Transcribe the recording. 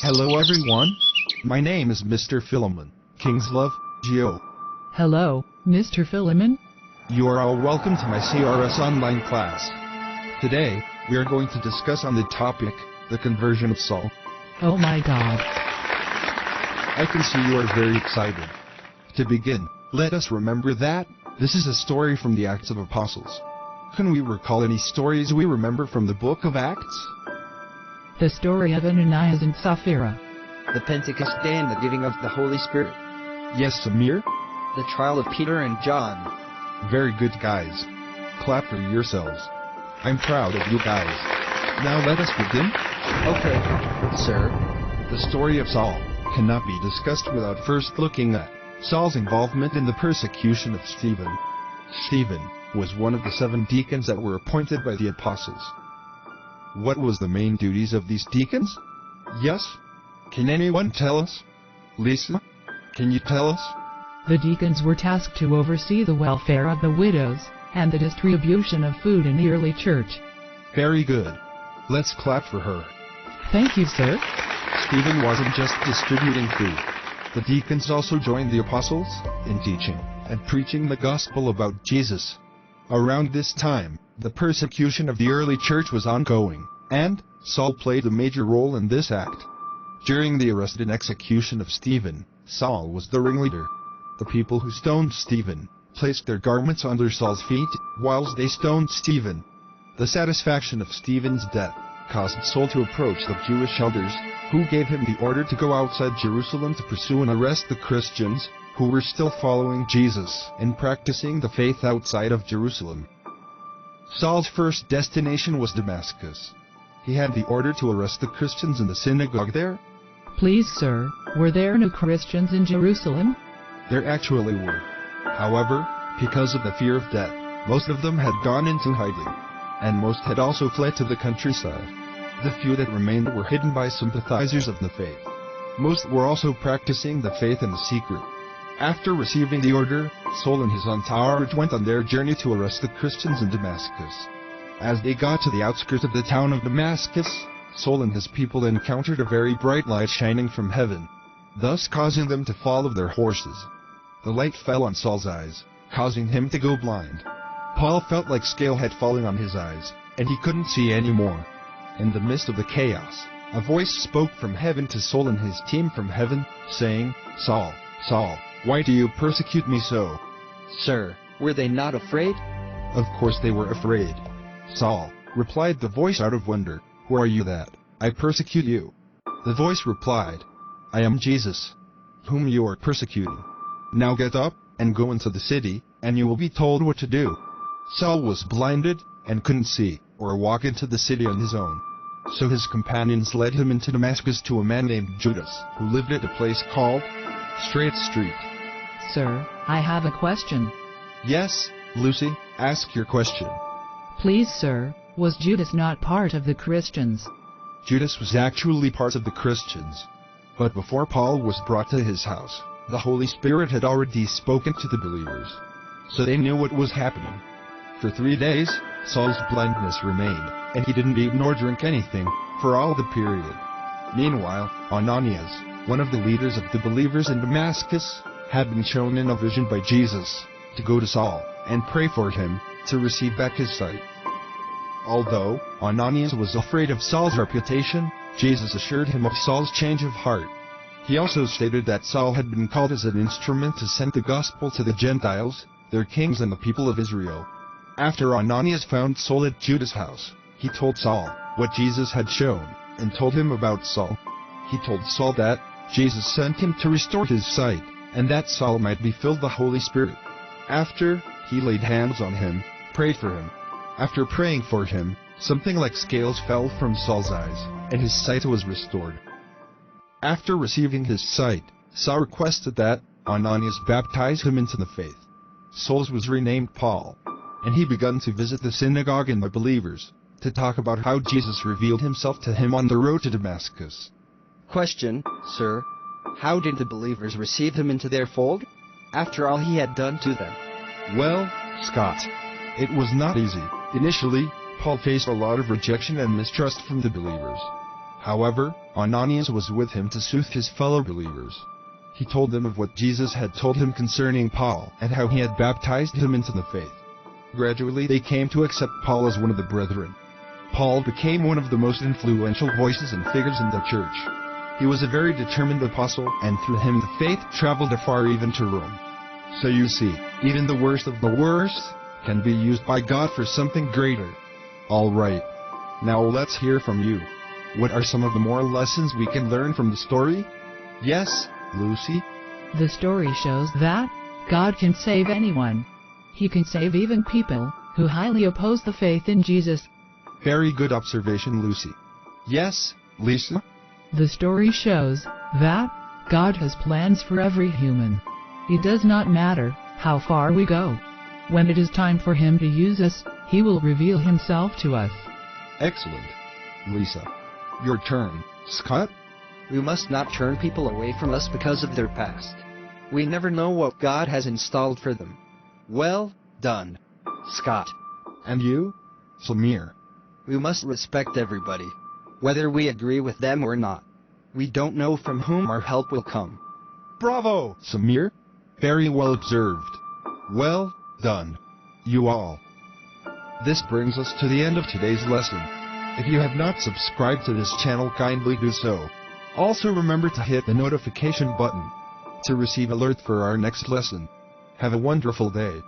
Hello everyone. My name is Mr. Philemon, Kingslove, Geo. Hello, Mr. Philemon. You are all welcome to my CRS online class. Today, we are going to discuss on the topic, the conversion of Saul. Oh my God. I can see you are very excited. To begin, let us remember that this is a story from the Acts of Apostles. Can we recall any stories we remember from the book of Acts? The story of Ananias and Sapphira. The Pentecost Day and the giving of the Holy Spirit. Yes, Samir? The trial of Peter and John. Very good, guys. Clap for yourselves. I'm proud of you guys. Now let us begin. Okay, sir. The story of Saul cannot be discussed without first looking at Saul's involvement in the persecution of Stephen. Stephen was one of the 7 deacons that were appointed by the apostles. What was the main duties of these deacons? Yes? Can anyone tell us? Lisa, can you tell us? The deacons were tasked to oversee the welfare of the widows and the distribution of food in the early church. Very good. Let's clap for her. Thank you, sir. Stephen wasn't just distributing food. The deacons also joined the apostles in teaching and preaching the gospel about Jesus. Around this time, the persecution of the early church was ongoing, and Saul played a major role in this act. During the arrest and execution of Stephen, Saul was the ringleader. The people who stoned Stephen placed their garments under Saul's feet whilst they stoned Stephen. The satisfaction of Stephen's death caused Saul to approach the Jewish elders, who gave him the order to go outside Jerusalem to pursue and arrest the Christians who were still following Jesus and practicing the faith outside of Jerusalem. Saul's first destination was Damascus. He had the order to arrest the Christians in the synagogue there. Please, sir, were there no Christians in Jerusalem? There actually were. However, because of the fear of death, most of them had gone into hiding, and most had also fled to the countryside. The few that remained were hidden by sympathizers of the faith. Most were also practicing the faith in secret. After receiving the order, Saul and his entourage went on their journey to arrest the Christians in Damascus. As they got to the outskirts of the town of Damascus, Saul and his people encountered a very bright light shining from heaven, thus causing them to fall off their horses. The light fell on Saul's eyes, causing him to go blind. Paul felt like scale had fallen on his eyes, and he couldn't see anymore. In the midst of the chaos, a voice spoke from heaven to Saul and his team from heaven, saying, "Saul, Saul, why do you persecute me so?" Sir, were they not afraid? Of course they were afraid. "Saul," replied the voice out of wonder, "who are you that I persecute you?" The voice replied, "I am Jesus, whom you are persecuting. Now get up and go into the city, and you will be told what to do." Saul was blinded and couldn't see or walk into the city on his own. So his companions led him into Damascus to a man named Judas, who lived at a place called Straight Street. Sir, I have a question. Yes, Lucy, ask your question. Please, sir, was Judas not part of the Christians? Judas was actually part of the Christians. But before Paul was brought to his house, the Holy Spirit had already spoken to the believers. So they knew what was happening. For 3 days, Saul's blindness remained, and he didn't eat nor drink anything for all the period. Meanwhile, Ananias, one of the leaders of the believers in Damascus, had been shown in a vision by Jesus to go to Saul and pray for him to receive back his sight. Although Ananias was afraid of Saul's reputation, Jesus assured him of Saul's change of heart. He also stated that Saul had been called as an instrument to send the gospel to the Gentiles, their kings and the people of Israel. After Ananias found Saul at Judas' house, he told Saul what Jesus had shown, and told him about Saul. He told Saul that Jesus sent him to restore his sight, and that Saul might be filled with the Holy Spirit. After, he laid hands on him, prayed for him. After praying for him, something like scales fell from Saul's eyes, and his sight was restored. After receiving his sight, Saul requested that Ananias baptize him into the faith. Saul was renamed Paul, and he began to visit the synagogue and the believers, to talk about how Jesus revealed himself to him on the road to Damascus. Question, sir. How did the believers receive him into their fold, after all he had done to them? Well, Scott, it was not easy. Initially, Paul faced a lot of rejection and mistrust from the believers. However, Ananias was with him to soothe his fellow believers. He told them of what Jesus had told him concerning Paul and how he had baptized him into the faith. Gradually they came to accept Paul as one of the brethren. Paul became one of the most influential voices and figures in the church. He was a very determined apostle, and through him the faith traveled afar, even to Rome. So you see, even the worst of the worst can be used by God for something greater. Alright. Now let's hear from you. What are some of the moral lessons we can learn from the story? Yes, Lucy? The story shows that God can save anyone. He can save even people who highly oppose the faith in Jesus. Very good observation, Lucy. Yes, Lisa? The story shows that God has plans for every human. It does not matter how far we go. When it is time for Him to use us, He will reveal Himself to us. Excellent. Lisa. Your turn, Scott? We must not turn people away from us because of their past. We never know what God has installed for them. Well done, Scott. And you, Samir? We must respect everybody, whether we agree with them or not. We don't know from whom our help will come. Bravo, Samir. Very well observed. Well done, you all. This brings us to the end of today's lesson. If you have not subscribed to this channel, kindly do so. Also remember to hit the notification button to receive alert for our next lesson. Have a wonderful day.